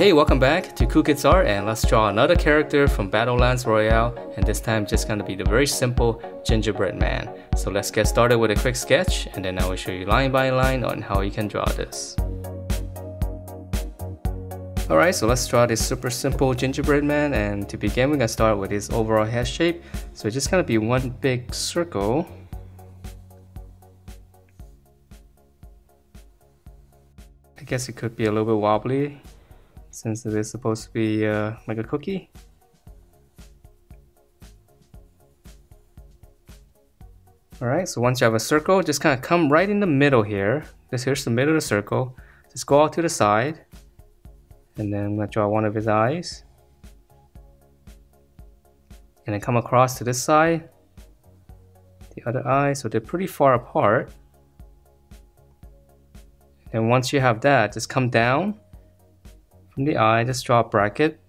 Hey, welcome back to Cool Kids Art, and let's draw another character from Battlelands Royale, and this time just gonna be the very simple Gingerbread man. So let's get started with a quick sketch, and then I will show you line by line on how you can draw this. Alright, so let's draw this super simple Gingerbread man, and to begin we're gonna start with his overall head shape. So it's just gonna be one big circle. I guess it could be a little bit wobbly since it is supposed to be like a cookie. Alright, so once you have a circle, just kind of come right in the middle here. Here's the middle of the circle. Just go out to the side. And then I'm going to draw one of his eyes. And then come across to this side. The other eye, so they're pretty far apart. And once you have that, just come down from the eye, just draw a bracket.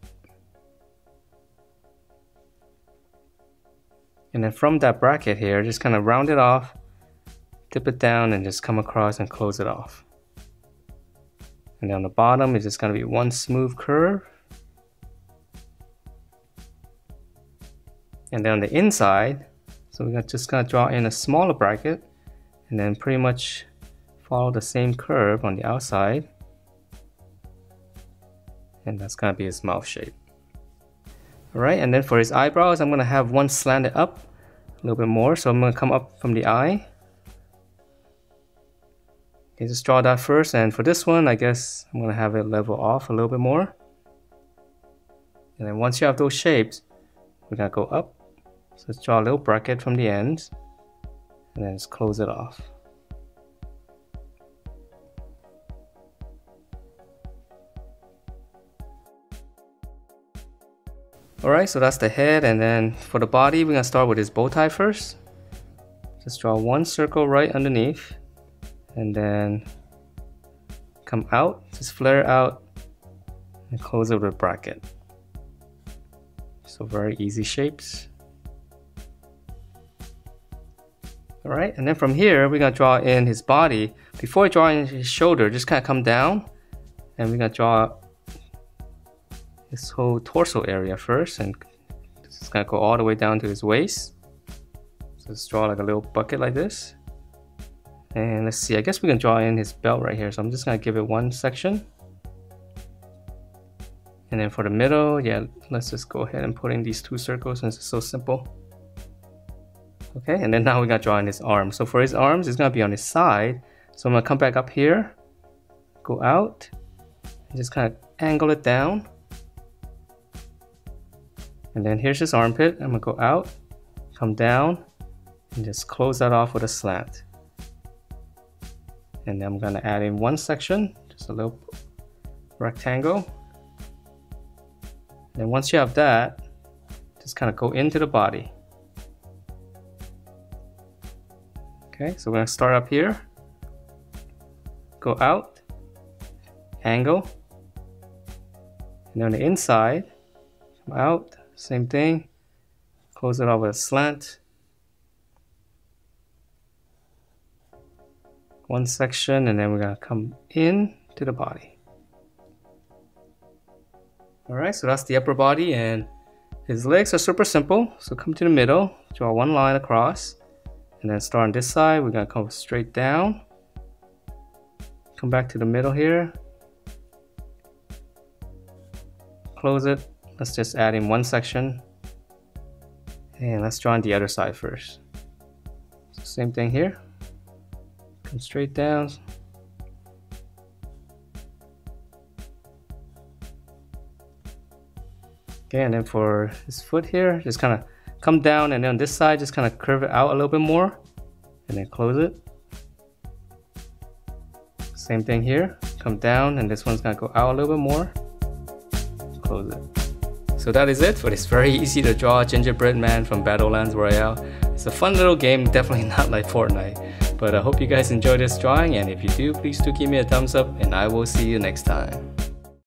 And then from that bracket here, just kind of round it off, dip it down, and just come across and close it off. And then on the bottom, it's just going to be one smooth curve. And then on the inside, so we're just going to draw in a smaller bracket, and then pretty much follow the same curve on the outside. And that's going to be his mouth shape. Alright, and then for his eyebrows, I'm going to have one slanted up a little bit more. So I'm going to come up from the eye. Okay, just draw that first. And for this one, I guess I'm going to have it level off a little bit more. And then once you have those shapes, we're going to go up. So let's draw a little bracket from the ends. And then just close it off. Alright, so that's the head, and then for the body, we're going to start with his bow tie first. Just draw one circle right underneath, and then come out, just flare out, and close it with a bracket. So very easy shapes. Alright, and then from here, we're going to draw in his body. Before drawing his shoulder, just kind of come down, and we're going to draw this whole torso area first, and this is gonna go all the way down to his waist. So let's draw like a little bucket like this. And let's see, I guess we can draw in his belt right here. So I'm just gonna give it one section. And then for the middle, yeah, let's just go ahead and put in these two circles since it's so simple. Okay, and then now we're gonna draw in his arms. So for his arms, it's gonna be on his side. So I'm gonna come back up here, go out, and just kind of angle it down. And then here's his armpit. I'm gonna go out, come down, and just close that off with a slant. And then I'm gonna add in one section, just a little rectangle. And once you have that, just kind of go into the body. Okay, so we're gonna start up here, go out, angle, and then on the inside, come out. Same thing, close it off with a slant. One section, and then we're gonna come in to the body. Alright, so that's the upper body, and his legs are super simple. So come to the middle, draw one line across, and then start on this side. We're gonna come straight down. Come back to the middle here. Close it. Let's just add in one section, and let's draw on the other side first. So same thing here, come straight down. Okay, and then for his foot here, just kind of come down, and then on this side, just kind of curve it out a little bit more, and then close it. Same thing here, come down, and this one's gonna go out a little bit more, close it. So that is it for this very easy to draw Gingerbread man from Battlelands Royale. It's a fun little game, definitely not like Fortnite. But I hope you guys enjoyed this drawing, and if you do, please do give me a thumbs up, and I will see you next time.